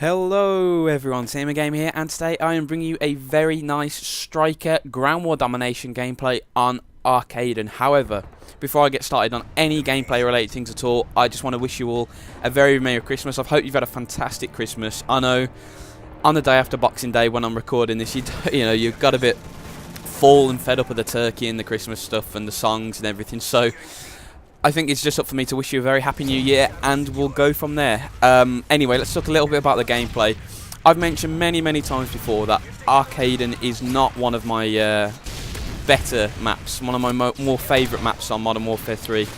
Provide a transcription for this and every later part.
Hello everyone, TMMgamer here, and today I am bringing you a very nice striker ground war domination gameplay on Arkaden. However, before I get started on any gameplay related things at all, I just want to wish you all a very Merry Christmas. I hope you've had a fantastic Christmas. I know on the day after Boxing Day when I'm recording this, you've got a bit full and fed up of the turkey and the Christmas stuff and the songs and everything, so I think it's just up for me to wish you a very happy new year, and we'll go from there. Anyway, let's talk a little bit about the gameplay. I've mentioned many times before that Arkaden is not one of my better maps, one of my more favourite maps on Modern Warfare 3.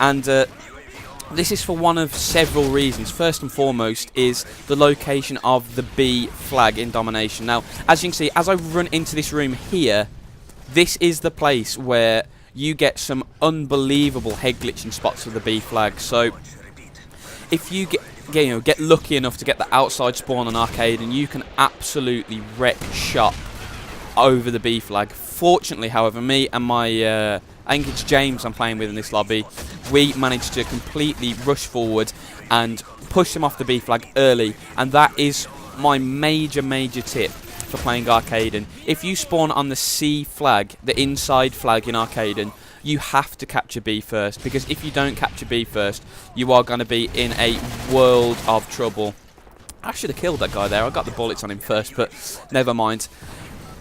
And this is for one of several reasons. First and foremost is the location of the B flag in Domination. Now, as you can see, as I run into this room here, this is the place where you get some unbelievable head glitching spots with the B flag. So if you get lucky enough to get the outside spawn on Arkaden, you can absolutely wreck shop over the B flag. Fortunately, however, me and my I think it's James I'm playing with in this lobby, we managed to completely rush forward and push them off the B flag early, and that is my major tip for playing Arkaden. If you spawn on the C flag, the inside flag in Arkaden, you have to capture B first, because if you don't capture B first, you are going to be in a world of trouble. I should have killed that guy there. I got the bullets on him first, but never mind.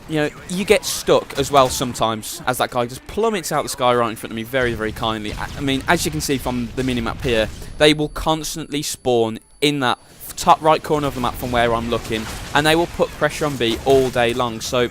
You get stuck as well sometimes, as that guy just plummets out the sky right in front of me very kindly. I mean, as you can see from the minimap here, they will constantly spawn in that top right corner of the map from where I'm looking, and they will put pressure on B all day long. So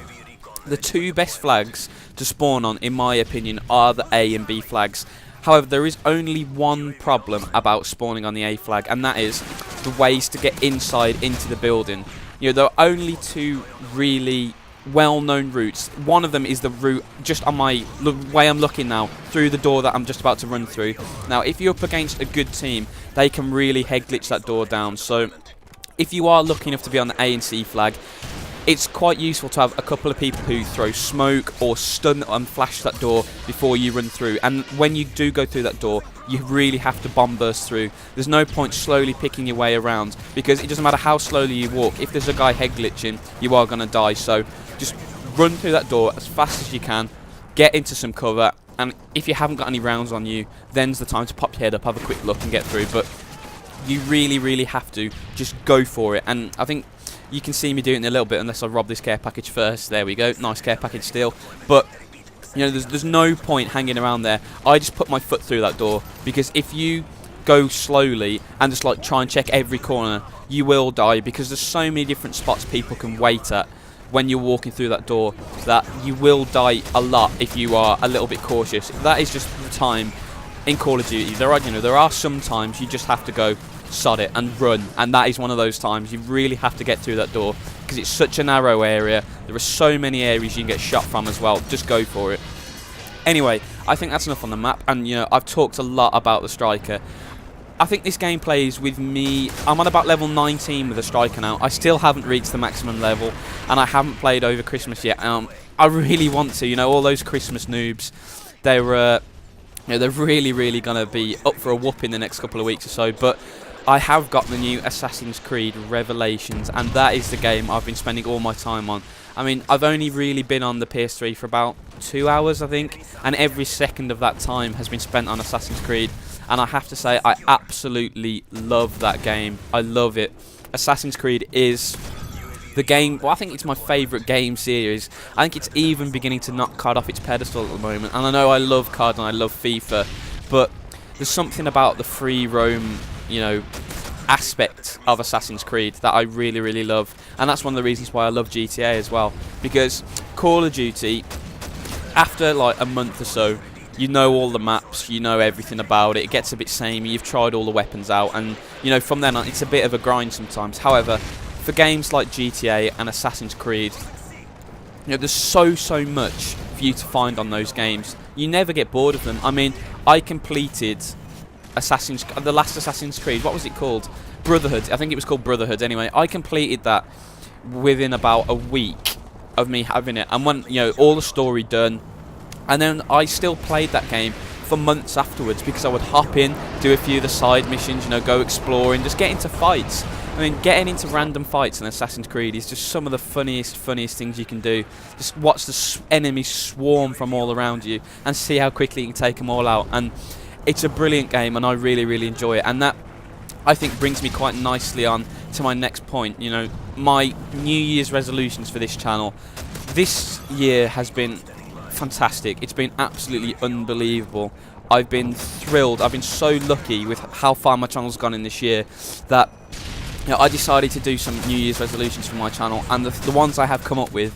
the two best flags to spawn on, in my opinion, are the A and B flags. However, there is only one problem about spawning on the A flag, and that is the ways to get inside into the building. There are only two really well-known routes. One of them is the route just on the way I'm looking now, through the door that I'm just about to run through. Now, if you're up against a good team, they can really head glitch that door down. So if you are lucky enough to be on the A and C flag, it's quite useful to have a couple of people who throw smoke or stun and flash that door before you run through. And when you do go through that door, you really have to bomb burst through. There's no point slowly picking your way around, because it doesn't matter how slowly you walk. If there's a guy head glitching, you are going to die. So just run through that door as fast as you can, get into some cover, and if you haven't got any rounds on you, then's the time to pop your head up, have a quick look and get through. But you really have to just go for it. And I think you can see me doing it in a little bit, unless I rob this care package first. There we go, nice care package still. But there's no point hanging around there. I just put my foot through that door, because if you go slowly and just try and check every corner, you will die, because there's so many different spots people can wait at when you're walking through that door, that you will die a lot if you are a little bit cautious. That is just the time in Call of Duty. There are some times you just have to go sod it and run, and that is one of those times. You really have to get through that door, because it's such a narrow area. There are so many areas you can get shot from as well. Just go for it. Anyway, I think that's enough on the map, and I've talked a lot about the striker. I think this game plays with me. I'm on about level 19 with the striker now. I still haven't reached the maximum level, and I haven't played over Christmas yet. I really want to. All those Christmas noobs, they're really going to be up for a whoop in the next couple of weeks or so. But I have got the new Assassin's Creed Revelations, and that is the game I've been spending all my time on. I mean, I've only really been on the PS3 for about 2 hours, I think, and every second of that time has been spent on Assassin's Creed. And I have to say, I absolutely love that game. I love it. Assassin's Creed is the game. Well, I think it's my favourite game series. I think it's even beginning to knock COD off its pedestal at the moment. And I know I love COD and I love FIFA, but there's something about the free roam, aspect of Assassin's Creed that I really love. And that's one of the reasons why I love GTA as well. Because Call of Duty, after a month or so, you know all the maps, you know everything about it. It gets a bit samey. You've tried all the weapons out, and from then on, it's a bit of a grind sometimes. However, for games like GTA and Assassin's Creed, there's so much for you to find on those games. You never get bored of them. I mean, I completed the last Assassin's Creed. What was it called? Brotherhood. I think it was called Brotherhood. Anyway, I completed that within about a week of me having it, and when all the story done. And then I still played that game for months afterwards, because I would hop in, do a few of the side missions, you know, go exploring, just get into fights. I mean, getting into random fights in Assassin's Creed is just some of the funniest things you can do. Just watch the enemies swarm from all around you and see how quickly you can take them all out. And it's a brilliant game, and I really enjoy it. And that, I think, brings me quite nicely on to my next point. You know, my New Year's resolutions for this channel. This year has been fantastic. It's been absolutely unbelievable. I've been thrilled. I've been so lucky with how far my channel's gone in this year that, you know, I decided to do some New Year's resolutions for my channel, and the ones I have come up with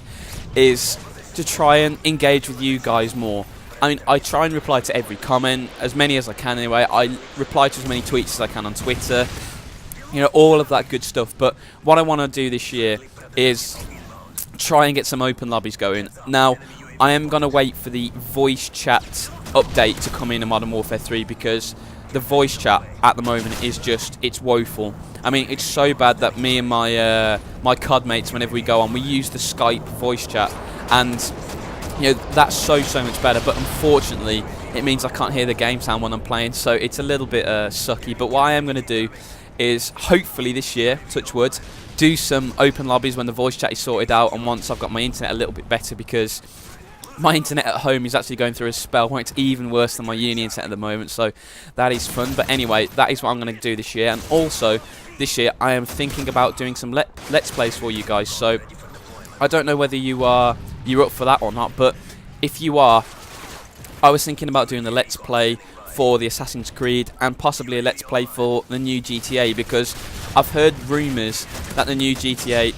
is to try and engage with you guys more. I mean, I try and reply to every comment, as many as I can anyway. I reply to as many tweets as I can on Twitter, you know, all of that good stuff. But what I want to do this year is try and get some open lobbies going. Now, I am going to wait for the voice chat update to come in Modern Warfare 3, because the voice chat at the moment is just, it's woeful. I mean, it's so bad that me and my my COD mates, whenever we go on, we use the Skype voice chat, and you know, that's so much better. But unfortunately, it means I can't hear the game sound when I'm playing, so it's a little bit sucky. But what I am going to do is, hopefully this year, touch wood, do some open lobbies when the voice chat is sorted out, and once I've got my internet a little bit better, because my internet at home is actually going through a spell where it's even worse than my uni internet at the moment, so that is fun. But anyway, that is what I'm going to do this year. And also, this year, I am thinking about doing some Let's Plays for you guys, so I don't know whether you're up for that or not, but if you are, I was thinking about doing the Let's Play for the Assassin's Creed, and possibly a Let's Play for the new GTA, because I've heard rumours that the new GTA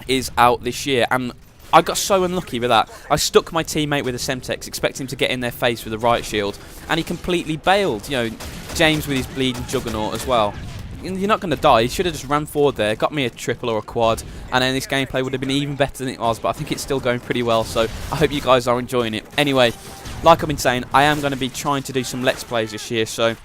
is out this year, and I got so unlucky with that. I stuck my teammate with a Semtex, expecting him to get in their face with a riot shield, and he completely bailed. You know, James with his bleeding juggernaut as well. You're not going to die. He should have just ran forward there, got me a triple or a quad, and then this gameplay would have been even better than it was. But I think it's still going pretty well, so I hope you guys are enjoying it. Anyway, like I've been saying, I am going to be trying to do some Let's Plays this year, so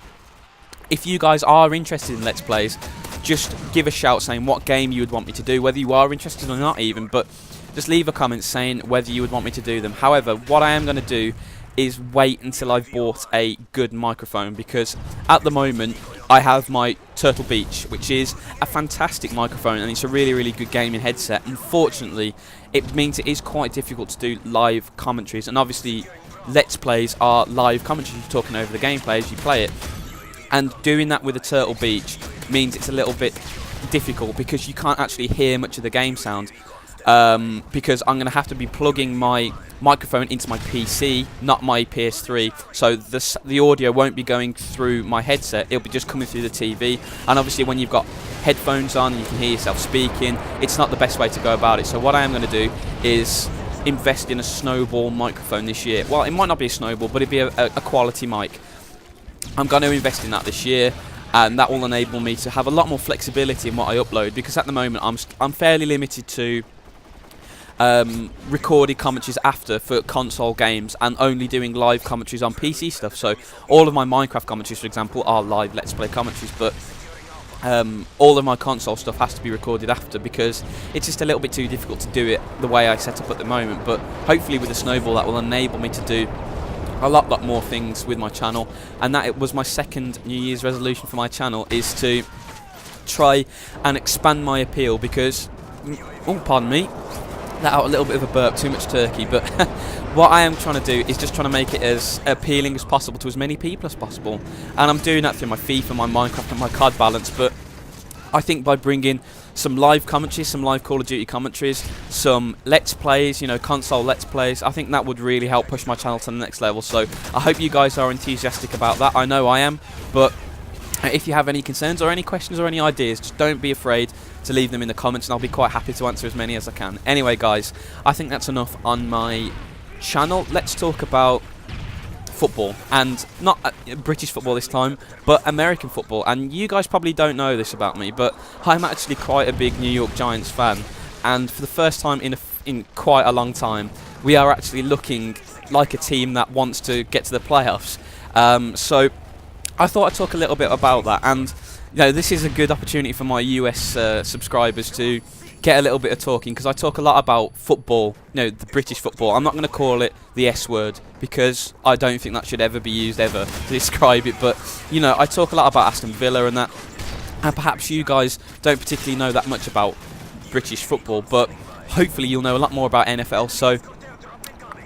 if you guys are interested in Let's Plays, just give a shout saying what game you would want me to do, whether you are interested or not even, but just leave a comment saying whether you would want me to do them. However, what I am going to do is wait until I've bought a good microphone, because at the moment I have my Turtle Beach, which is a fantastic microphone, and it's a really good gaming headset. Unfortunately, it means it is quite difficult to do live commentaries, and obviously Let's Plays are live commentaries. You're talking over the gameplay as you play it, and doing that with a Turtle Beach means it's a little bit difficult, because you can't actually hear much of the game sound. Because I'm going to have to be plugging my microphone into my PC, not my PS3, so the audio won't be going through my headset, it'll be just coming through the TV, and obviously when you've got headphones on and you can hear yourself speaking, it's not the best way to go about it. So what I am going to do is invest in a Snowball microphone this year. Well, it might not be a Snowball, but it'd be a quality mic. I'm going to invest in that this year, and that will enable me to have a lot more flexibility in what I upload, because at the moment I'm fairly limited to recorded commentaries for console games, and only doing live commentaries on PC stuff. So all of my Minecraft commentaries, for example, are live Let's Play commentaries, but all of my console stuff has to be recorded after, because it's just a little bit too difficult to do it the way I set up at the moment. But hopefully with the Snowball, that will enable me to do a lot more things with my channel. And that was my second New Year's resolution for my channel, is to try and expand my appeal, because, oh pardon me, let out a little bit of a burp, too much turkey, but what I am trying to do is just trying to make it as appealing as possible to as many people as possible, and I'm doing that through my FIFA, my Minecraft and my COD balance. But I think by bringing some live commentaries, some live Call of Duty commentaries, some Let's Plays, you know, console Let's Plays, I think that would really help push my channel to the next level. So I hope you guys are enthusiastic about that. I know I am, but if you have any concerns or any questions or any ideas, just don't be afraid to leave them in the comments, and I'll be quite happy to answer as many as I can. Anyway guys, I think that's enough on my channel. Let's talk about football, and not British football this time, but American football. And you guys probably don't know this about me, but I'm actually quite a big New York Giants fan, and for the first time in quite a long time, we are actually looking like a team that wants to get to the playoffs. So I thought I'd talk a little bit about that, and This is a good opportunity for my US subscribers to get a little bit of talking, because I talk a lot about football, the British football. I'm not going to call it the S word, because I don't think that should ever be used ever to describe it, but I talk a lot about Aston Villa and that, and perhaps you guys don't particularly know that much about British football, but hopefully you'll know a lot more about NFL. So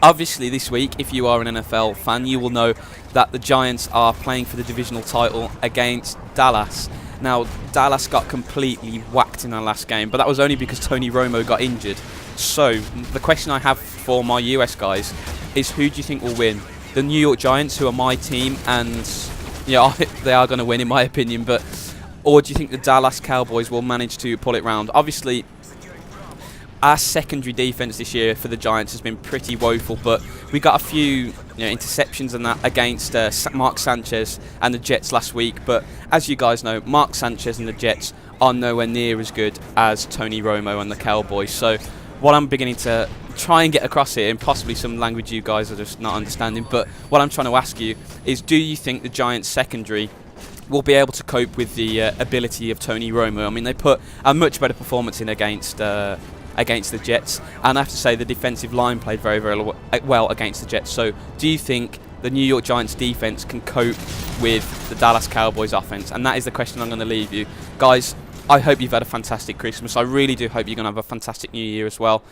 obviously this week, if you are an NFL fan, you will know that the Giants are playing for the divisional title against Dallas. Now, Dallas got completely whacked in their last game, but that was only because Tony Romo got injured. So the question I have for my US guys is, who do you think will win? The New York Giants, who are my team, and they are going to win in my opinion, or do you think the Dallas Cowboys will manage to pull it round? Obviously, our secondary defense this year for the Giants has been pretty woeful, but we got a few interceptions and that against Mark Sanchez and the Jets last week. But as you guys know, Mark Sanchez and the Jets are nowhere near as good as Tony Romo and the Cowboys. So what I'm beginning to try and get across here, and possibly some language you guys are just not understanding, but what I'm trying to ask you is, do you think the Giants secondary will be able to cope with the ability of Tony Romo? I mean, they put a much better performance in against the Jets, and I have to say the defensive line played very, very well against the Jets. So do you think the New York Giants defense can cope with the Dallas Cowboys offense? And that is the question I'm going to leave you. Guys, I hope you've had a fantastic Christmas. I really do hope you're going to have a fantastic New Year as well.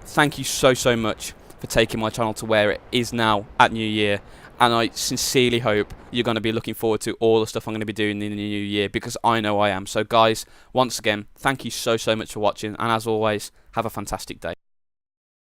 Thank you so much for taking my channel to where it is now at New Year. And I sincerely hope you're going to be looking forward to all the stuff I'm going to be doing in the new year, because I know I am. So guys, once again, thank you so much for watching, and as always, have a fantastic day.